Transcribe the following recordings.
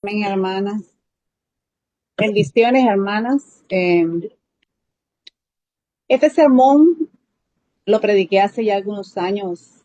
Amén, hermanas. Bendiciones, hermanas. Este sermón lo prediqué hace ya algunos años,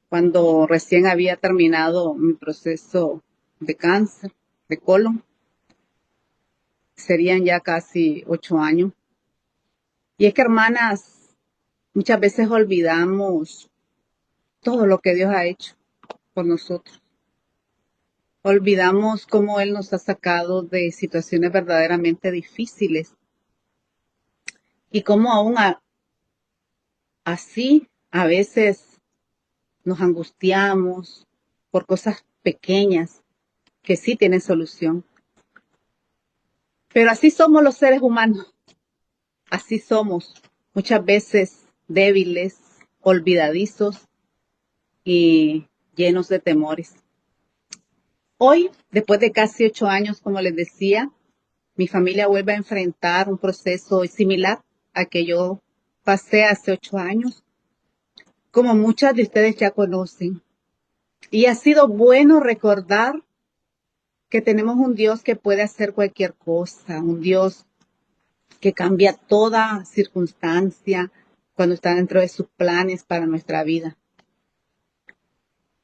cuando recién había terminado mi proceso de cáncer de colon. Serían ya casi 8 años. Y es que, hermanas, muchas veces olvidamos todo lo que Dios ha hecho por nosotros. Olvidamos cómo Él nos ha sacado de situaciones verdaderamente difíciles y cómo así a veces nos angustiamos por cosas pequeñas que sí tienen solución. Pero así somos los seres humanos, así somos, muchas veces débiles, olvidadizos y llenos de temores. Hoy, después de casi 8 años, como les decía, mi familia vuelve a enfrentar un proceso similar a que yo pasé hace 8 años, como muchas de ustedes ya conocen. Y ha sido bueno recordar que tenemos un Dios que puede hacer cualquier cosa, un Dios que cambia toda circunstancia cuando está dentro de sus planes para nuestra vida.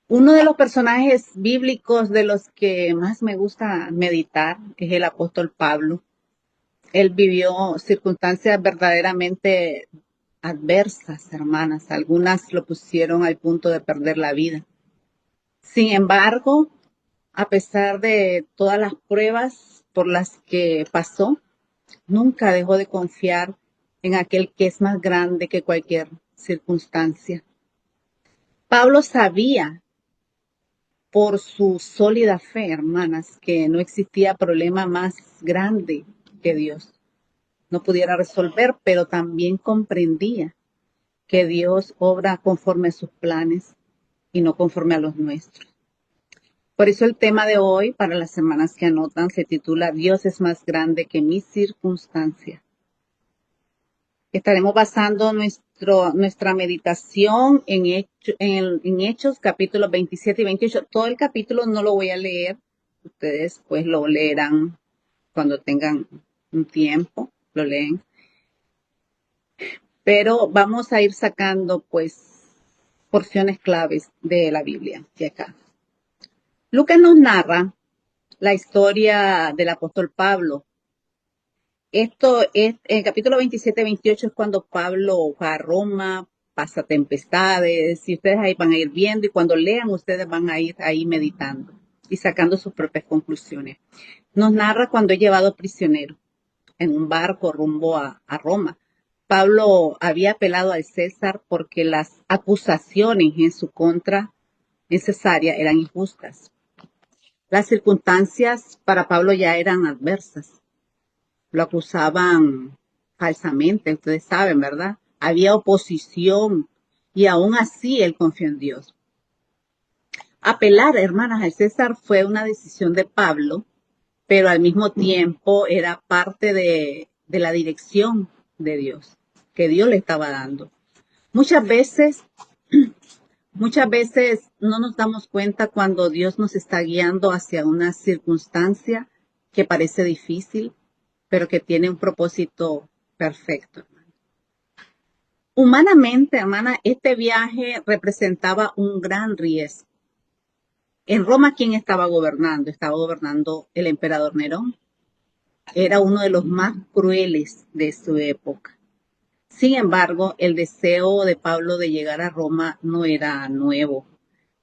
Uno de los personajes bíblicos de los que más me gusta meditar es el apóstol Pablo. Él vivió circunstancias verdaderamente adversas, hermanas. Algunas lo pusieron al punto de perder la vida. Sin embargo, a pesar de todas las pruebas por las que pasó, nunca dejó de confiar en aquel que es más grande que cualquier circunstancia. Pablo sabía por su sólida fe, hermanas, que no existía problema más grande que Dios no pudiera resolver, pero también comprendía que Dios obra conforme a sus planes y no conforme a los nuestros. Por eso el tema de hoy, para las semanas que anotan, se titula Dios es más grande que mi circunstancia. Estaremos basando nuestra meditación en Hechos, capítulos 27 y 28. Todo el capítulo no lo voy a leer. Ustedes pues lo leerán cuando tengan un tiempo, lo leen. Pero vamos a ir sacando pues porciones claves de la Biblia de acá. Lucas nos narra la historia del apóstol Pablo. Esto es, en el capítulo 27-28 es cuando Pablo va a Roma, pasa tempestades, y ustedes ahí van a ir viendo, y cuando lean ustedes van a ir ahí meditando y sacando sus propias conclusiones. Nos narra cuando es llevado prisionero en un barco rumbo a Roma. Pablo había apelado al César porque las acusaciones en su contra en Cesarea eran injustas. Las circunstancias para Pablo ya eran adversas. Lo acusaban falsamente, ustedes saben, ¿verdad? Había oposición y aún así él confió en Dios. Apelar, hermanas, al César fue una decisión de Pablo, pero al mismo tiempo era parte de la dirección de Dios, que Dios le estaba dando. Muchas veces, muchas veces no nos damos cuenta cuando Dios nos está guiando hacia una circunstancia que parece difícil, pero que tiene un propósito perfecto. Humanamente, hermana, este viaje representaba un gran riesgo. En Roma, ¿quién estaba gobernando? Estaba gobernando el emperador Nerón. Era uno de los más crueles de su época. Sin embargo, el deseo de Pablo de llegar a Roma no era nuevo.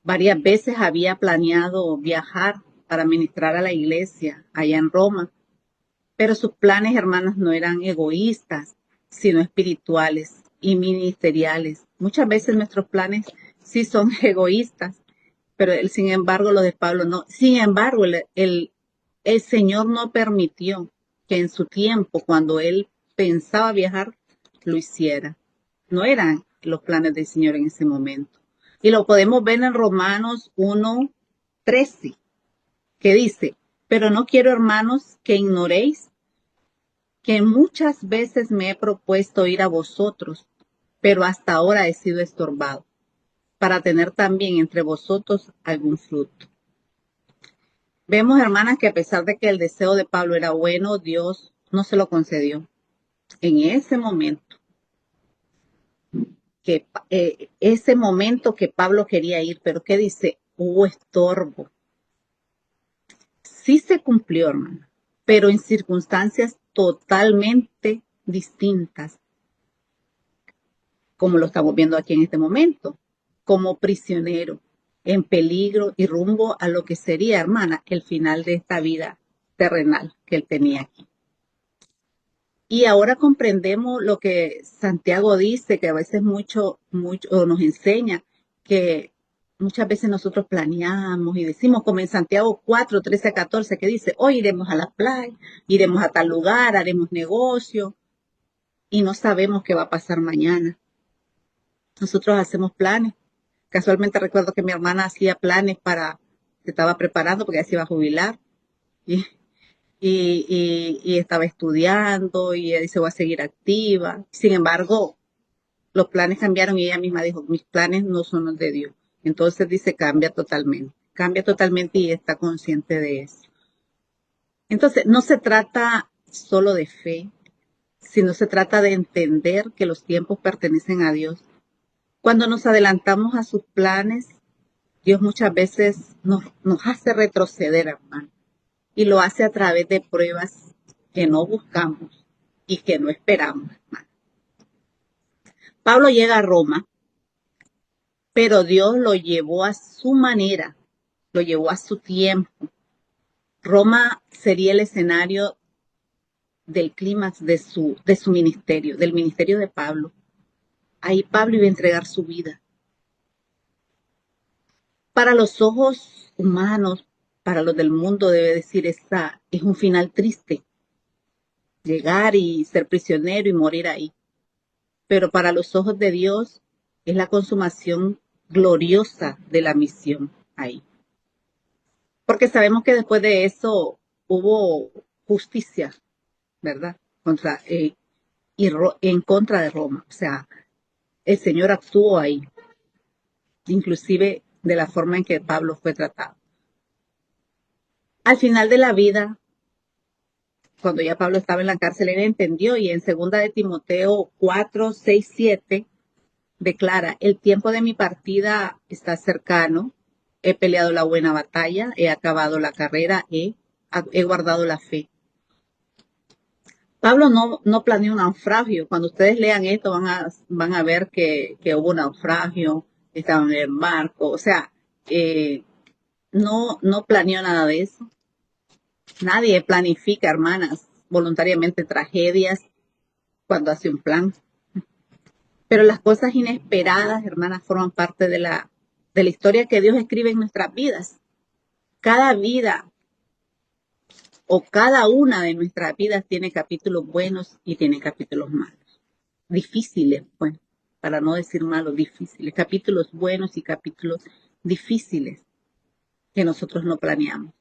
Varias veces había planeado viajar para ministrar a la iglesia allá en Roma, pero sus planes, hermanas, no eran egoístas, sino espirituales y ministeriales. Muchas veces nuestros planes sí son egoístas, pero sin embargo, lo de Pablo no. Sin embargo, el Señor no permitió que en su tiempo, cuando él pensaba viajar, lo hiciera. No eran los planes del Señor en ese momento. Y lo podemos ver en Romanos 1:13, que dice, pero no quiero, hermanos, que ignoréis que muchas veces me he propuesto ir a vosotros, pero hasta ahora he sido estorbado, para tener también entre vosotros algún fruto. Vemos, hermanas, que a pesar de que el deseo de Pablo era bueno, Dios no se lo concedió. En ese momento, ese momento que Pablo quería ir, pero ¿qué dice? Hubo estorbo. Sí se cumplió, hermana, pero en circunstancias totalmente distintas, como lo estamos viendo aquí en este momento, como prisionero, en peligro y rumbo a lo que sería, hermana, el final de esta vida terrenal que él tenía aquí. Y ahora comprendemos lo que Santiago dice, que a veces mucho nos enseña, que muchas veces nosotros planeamos y decimos, como en Santiago 4, 13 a 14, que dice, hoy iremos a la playa, iremos a tal lugar, haremos negocio, y no sabemos qué va a pasar mañana. Nosotros hacemos planes. Casualmente recuerdo que mi hermana hacía planes se estaba preparando porque ya se iba a jubilar. Y y estaba estudiando y ella dice voy a seguir activa. Sin embargo, los planes cambiaron y ella misma dijo, mis planes no son los de Dios. Entonces dice, cambia totalmente y está consciente de eso. Entonces, no se trata solo de fe, sino se trata de entender que los tiempos pertenecen a Dios. Cuando nos adelantamos a sus planes, Dios muchas veces nos hace retroceder, hermano. Y lo hace a través de pruebas que no buscamos y que no esperamos, hermano. Pablo llega a Roma, pero Dios lo llevó a su manera, lo llevó a su tiempo. Roma sería el escenario del clímax de su ministerio, del ministerio de Pablo. Ahí Pablo iba a entregar su vida. Para los ojos humanos, para los del mundo, debe decir, esta es un final triste. Llegar y ser prisionero y morir ahí. Pero para los ojos de Dios es la consumación gloriosa de la misión ahí. Porque sabemos que después de eso hubo justicia, ¿verdad? En contra de Roma. O sea, el Señor actuó ahí, inclusive de la forma en que Pablo fue tratado. Al final de la vida, cuando ya Pablo estaba en la cárcel, él entendió y en 2 de Timoteo 4, 6, 7 declara, el tiempo de mi partida está cercano, he peleado la buena batalla, he acabado la carrera, he guardado la fe. Pablo no planeó un naufragio. Cuando ustedes lean esto van a ver que hubo un naufragio, estaban en el barco, o sea, no planeó nada de eso. Nadie planifica, hermanas, voluntariamente tragedias cuando hace un plan. Pero las cosas inesperadas, hermanas, forman parte de la historia que Dios escribe en nuestras vidas. Cada vida o cada una de nuestras vidas tiene capítulos buenos y tiene capítulos malos. Difíciles, bueno, para no decir malos, difíciles. Capítulos buenos y capítulos difíciles que nosotros no planeamos.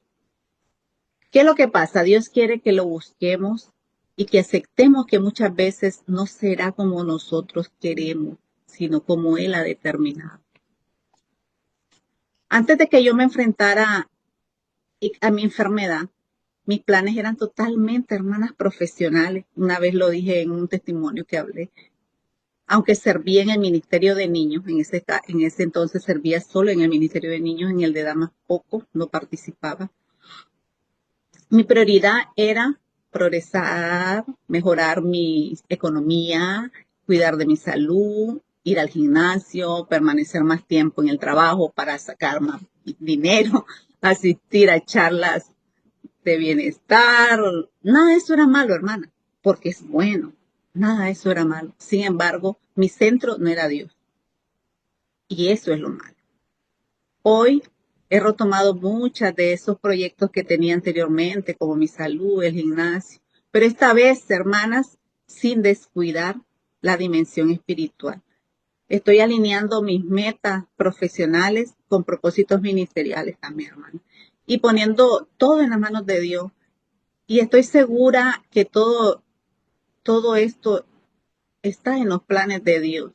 ¿Qué es lo que pasa? Dios quiere que lo busquemos y que aceptemos que muchas veces no será como nosotros queremos, sino como Él ha determinado. Antes de que yo me enfrentara a mi enfermedad, mis planes eran totalmente, hermanas, profesionales. Una vez lo dije en un testimonio que hablé. Aunque servía en el Ministerio de Niños, en ese entonces servía solo en el Ministerio de Niños, en el de Damas poco, no participaba. Mi prioridad era progresar, mejorar mi economía, cuidar de mi salud, ir al gimnasio, permanecer más tiempo en el trabajo para sacar más dinero, asistir a charlas de bienestar. Nada de eso era malo, hermana, porque es bueno. Nada de eso era malo. Sin embargo, mi centro no era Dios. Y eso es lo malo. Hoy he retomado muchos de esos proyectos que tenía anteriormente, como mi salud, el gimnasio, pero esta vez, hermanas, sin descuidar la dimensión espiritual. Estoy alineando mis metas profesionales con propósitos ministeriales también, hermana, y poniendo todo en las manos de Dios. Y estoy segura que todo esto está en los planes de Dios.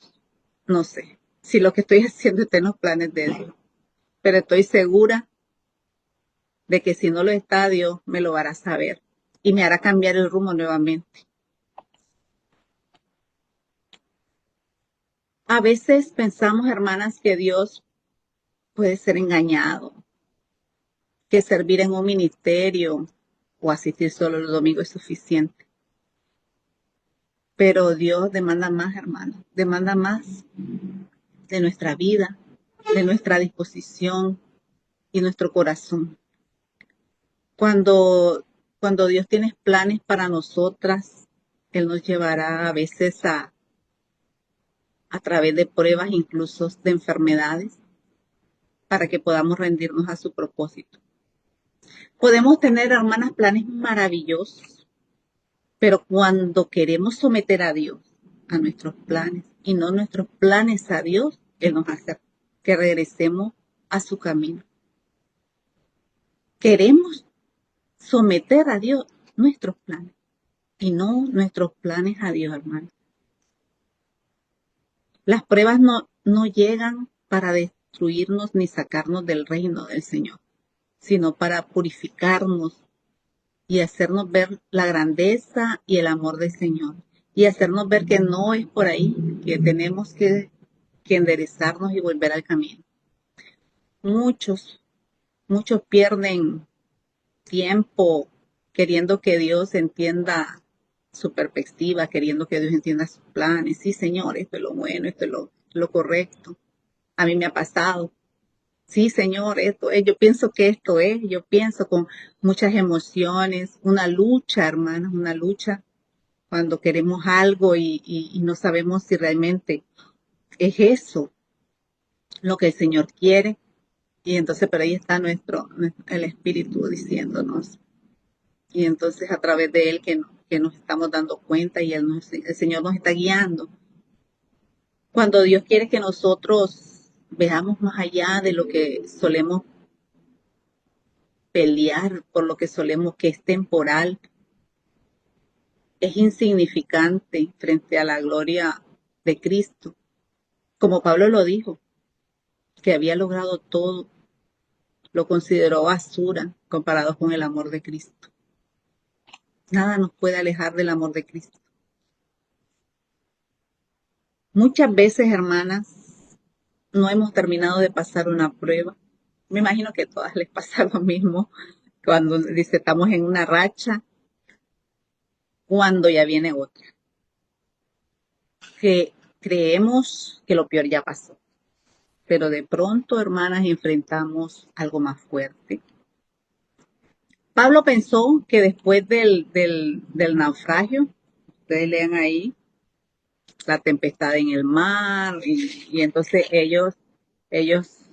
No sé si lo que estoy haciendo está en los planes de Dios, pero estoy segura de que si no lo está, Dios me lo hará saber y me hará cambiar el rumbo nuevamente. A veces pensamos, hermanas, que Dios puede ser engañado, que servir en un ministerio o asistir solo los domingos es suficiente. Pero Dios demanda más, hermanos, demanda más de nuestra vida, de nuestra disposición y nuestro corazón. Cuando Dios tiene planes para nosotras, Él nos llevará a veces a través de pruebas, incluso de enfermedades, para que podamos rendirnos a su propósito. Podemos tener, hermanas, planes maravillosos, pero cuando queremos someter a Dios a nuestros planes y no nuestros planes a Dios, Él nos hace que regresemos a su camino. Queremos someter a Dios nuestros planes y no nuestros planes a Dios, hermano. Las pruebas no llegan para destruirnos ni sacarnos del reino del Señor, sino para purificarnos y hacernos ver la grandeza y el amor del Señor. Y hacernos ver que no es por ahí, que tenemos que enderezarnos y volver al camino. Muchos pierden tiempo queriendo que Dios entienda su perspectiva, queriendo que Dios entienda sus planes. Sí, Señor, esto es lo bueno, esto es lo correcto. A mí me ha pasado. Sí, Señor, esto es, yo pienso que esto es, yo pienso con muchas emociones, una lucha, hermanos, una lucha cuando queremos algo y no sabemos si realmente es eso lo que el Señor quiere. Y entonces, pero ahí está el Espíritu diciéndonos. Y entonces a través de Él que nos estamos dando cuenta y el Señor nos está guiando. Cuando Dios quiere que nosotros veamos más allá de lo que solemos pelear, por lo que solemos que es temporal, es insignificante frente a la gloria de Cristo. Como Pablo lo dijo, que había logrado todo, lo consideró basura comparado con el amor de Cristo. Nada nos puede alejar del amor de Cristo. Muchas veces, hermanas, no hemos terminado de pasar una prueba. Me imagino que a todas les pasa lo mismo cuando dice estamos en una racha, cuando ya viene otra. Que creemos que lo peor ya pasó. Pero de pronto, hermanas, enfrentamos algo más fuerte. Pablo pensó que después del naufragio, ustedes lean ahí, la tempestad en el mar, y entonces ellos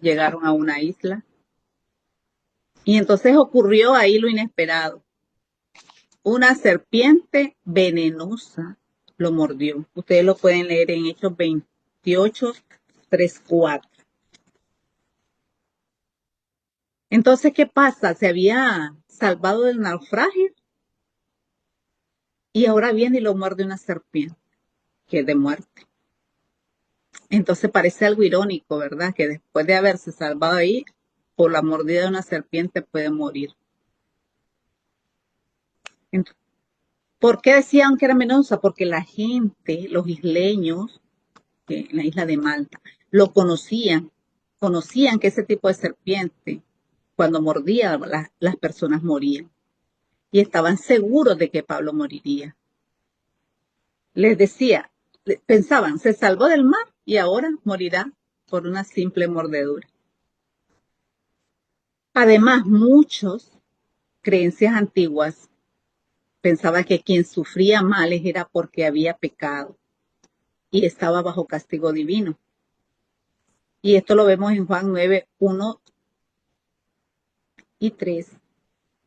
llegaron a una isla. Y entonces ocurrió ahí lo inesperado. Una serpiente venenosa lo mordió. Ustedes lo pueden leer en Hechos 28, 3, 4. Entonces, ¿qué pasa? Se había salvado del naufragio y ahora viene y lo muerde una serpiente, que es de muerte. Entonces parece algo irónico, ¿verdad? Que después de haberse salvado ahí, por la mordida de una serpiente puede morir. Entonces, ¿por qué decían que era venenosa? Porque la gente, los isleños, que en la isla de Malta, lo conocían que ese tipo de serpiente, cuando mordía, las personas morían. Y estaban seguros de que Pablo moriría. Les decía, pensaban, se salvó del mar y ahora morirá por una simple mordedura. Además, muchos, creencias antiguas, pensaban que quien sufría males era porque había pecado y estaba bajo castigo divino. Y esto lo vemos en Juan 9, 1 y 3,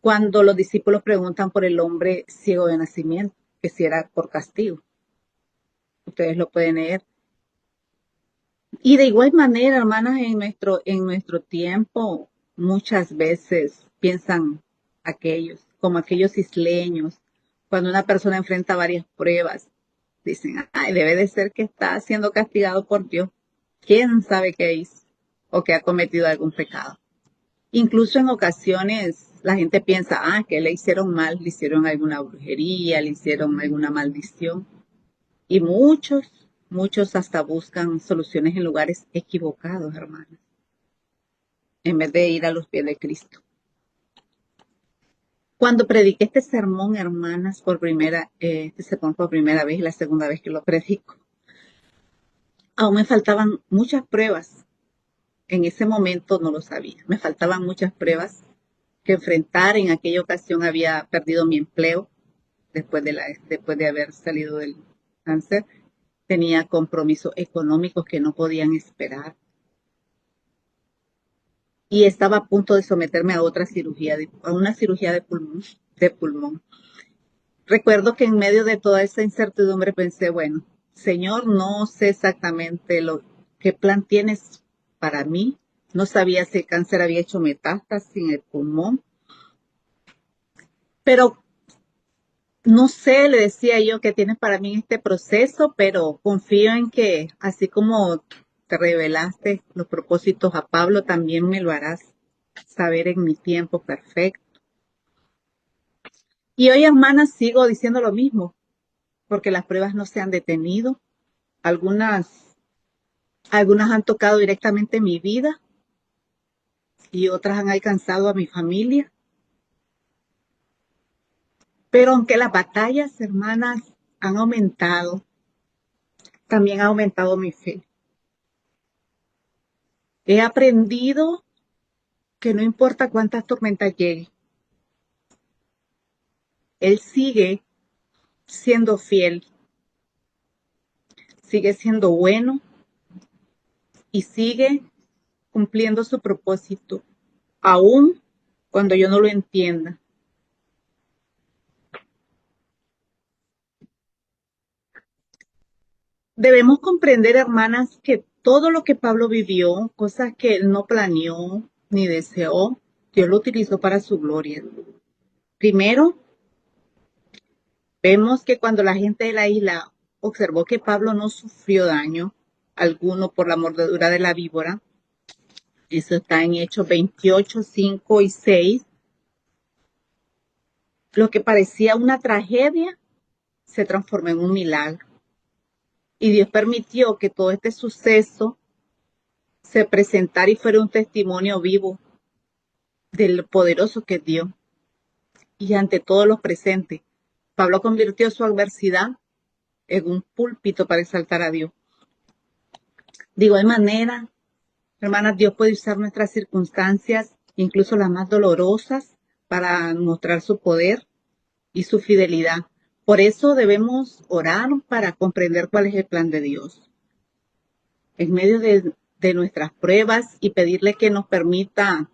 cuando los discípulos preguntan por el hombre ciego de nacimiento, que si era por castigo. Ustedes lo pueden leer. Y de igual manera, hermanas, en nuestro tiempo, muchas veces piensan como aquellos isleños, cuando una persona enfrenta varias pruebas, dicen, ay, debe de ser que está siendo castigado por Dios. ¿Quién sabe qué hizo? O que ha cometido algún pecado. Incluso en ocasiones la gente piensa, que le hicieron mal, le hicieron alguna brujería, le hicieron alguna maldición. Y muchos hasta buscan soluciones en lugares equivocados, hermanas, en vez de ir a los pies de Cristo. Cuando prediqué este sermón, hermanas, por primera vez, la segunda vez que lo predico, aún me faltaban muchas pruebas. En ese momento no lo sabía. Me faltaban muchas pruebas que enfrentar. En aquella ocasión había perdido mi empleo después de haber salido del cáncer. Tenía compromisos económicos que no podían esperar. Y estaba a punto de someterme a una cirugía de pulmón. Recuerdo que en medio de toda esa incertidumbre pensé, bueno, Señor, no sé exactamente qué plan tienes para mí. No sabía si el cáncer había hecho metástasis en el pulmón. Pero no sé, le decía yo, qué tienes para mí en este proceso, pero confío en que así como te revelaste los propósitos a Pablo, también me lo harás saber en mi tiempo perfecto. Y hoy, hermanas, sigo diciendo lo mismo, porque las pruebas no se han detenido. Algunas han tocado directamente mi vida y otras han alcanzado a mi familia. Pero aunque las batallas, hermanas, han aumentado, también ha aumentado mi fe. He aprendido que no importa cuántas tormentas lleguen, Él sigue siendo fiel, sigue siendo bueno y sigue cumpliendo su propósito, aun cuando yo no lo entienda. Debemos comprender, hermanas, que todo lo que Pablo vivió, cosas que él no planeó ni deseó, Dios lo utilizó para su gloria. Primero, vemos que cuando la gente de la isla observó que Pablo no sufrió daño alguno por la mordedura de la víbora, eso está en Hechos 28, 5 y 6, lo que parecía una tragedia se transformó en un milagro. Y Dios permitió que todo este suceso se presentara y fuera un testimonio vivo del poderoso que es Dios. Y ante todos los presentes, Pablo convirtió su adversidad en un púlpito para exaltar a Dios. De igual manera, hermanas, Dios puede usar nuestras circunstancias, incluso las más dolorosas, para mostrar su poder y su fidelidad. Por eso debemos orar para comprender cuál es el plan de Dios. En medio de nuestras pruebas y pedirle que nos permita,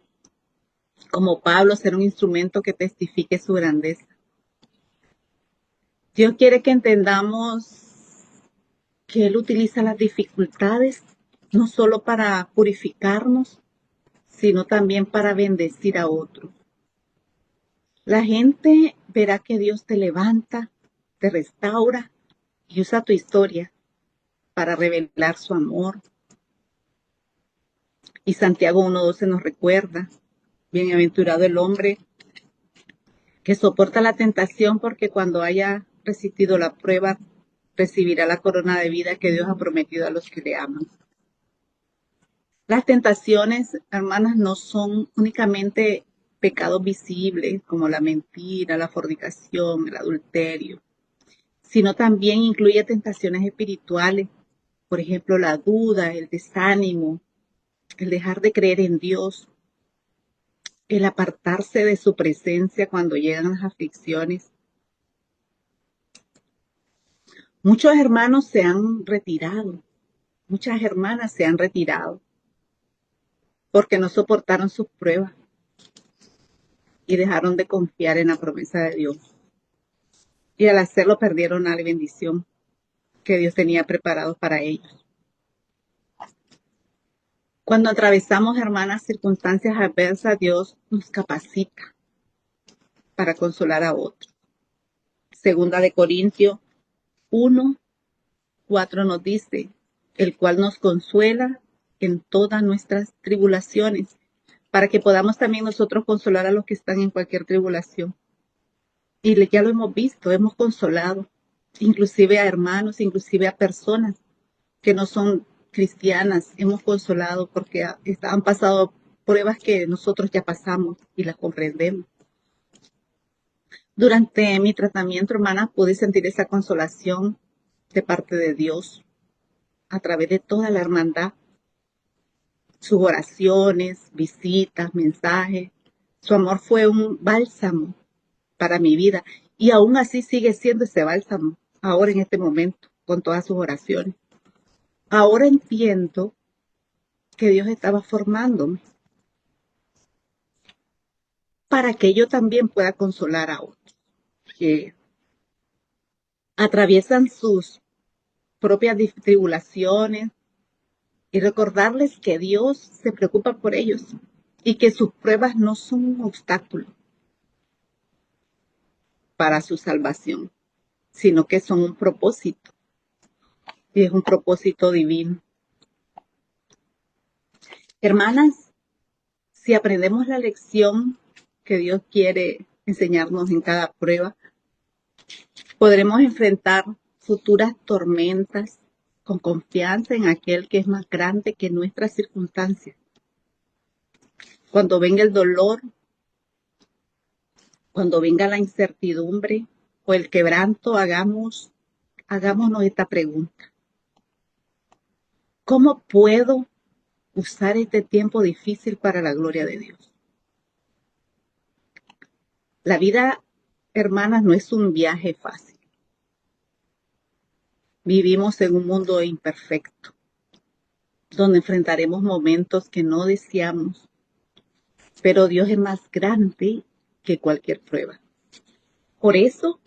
como Pablo, ser un instrumento que testifique su grandeza. Dios quiere que entendamos que Él utiliza las dificultades no solo para purificarnos, sino también para bendecir a otros. La gente verá que Dios te levanta, te restaura y usa tu historia para revelar su amor. Y Santiago 1:12 nos recuerda, bienaventurado el hombre que soporta la tentación, porque cuando haya resistido la prueba, recibirá la corona de vida que Dios ha prometido a los que le aman. Las tentaciones, hermanas, no son únicamente pecados visibles como la mentira, la fornicación, el adulterio, sino también incluye tentaciones espirituales, por ejemplo, la duda, el desánimo, el dejar de creer en Dios, el apartarse de su presencia cuando llegan las aflicciones. Muchos hermanos se han retirado, muchas hermanas se han retirado porque no soportaron sus pruebas y dejaron de confiar en la promesa de Dios. Y al hacerlo perdieron la bendición que Dios tenía preparado para ellos. Cuando atravesamos, hermanas, circunstancias adversas, Dios nos capacita para consolar a otros. Segunda de Corintios 1:4 nos dice, el cual nos consuela en todas nuestras tribulaciones, para que podamos también nosotros consolar a los que están en cualquier tribulación. Y ya lo hemos visto, hemos consolado, inclusive a hermanos, inclusive a personas que no son cristianas, hemos consolado porque han pasado pruebas que nosotros ya pasamos y las comprendemos. Durante mi tratamiento, hermana, pude sentir esa consolación de parte de Dios a través de toda la hermandad, sus oraciones, visitas, mensajes. Su amor fue un bálsamo para mi vida y aún así sigue siendo ese bálsamo ahora en este momento con todas sus oraciones. Ahora entiendo que Dios estaba formándome para que yo también pueda consolar a otros que atraviesan sus propias tribulaciones y recordarles que Dios se preocupa por ellos y que sus pruebas no son un obstáculo para su salvación, sino que son un propósito y es un propósito divino. Hermanas, si aprendemos la lección que Dios quiere enseñarnos en cada prueba, podremos enfrentar futuras tormentas con confianza en aquel que es más grande que nuestras circunstancias. Cuando venga el dolor, cuando venga la incertidumbre o el quebranto, hagámonos esta pregunta. ¿Cómo puedo usar este tiempo difícil para la gloria de Dios? La vida, hermanas, no es un viaje fácil. Vivimos en un mundo imperfecto, donde enfrentaremos momentos que no deseamos, pero Dios es más grande que cualquier prueba. Por eso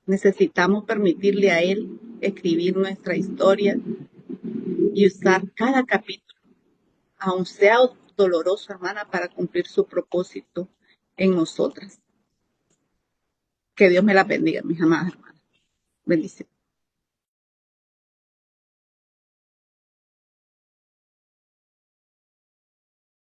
necesitamos permitirle a Él escribir nuestra historia y usar cada capítulo, aun sea doloroso, hermana, para cumplir su propósito en nosotras. Que Dios me la bendiga, mis amadas hermanas. Bendiciones.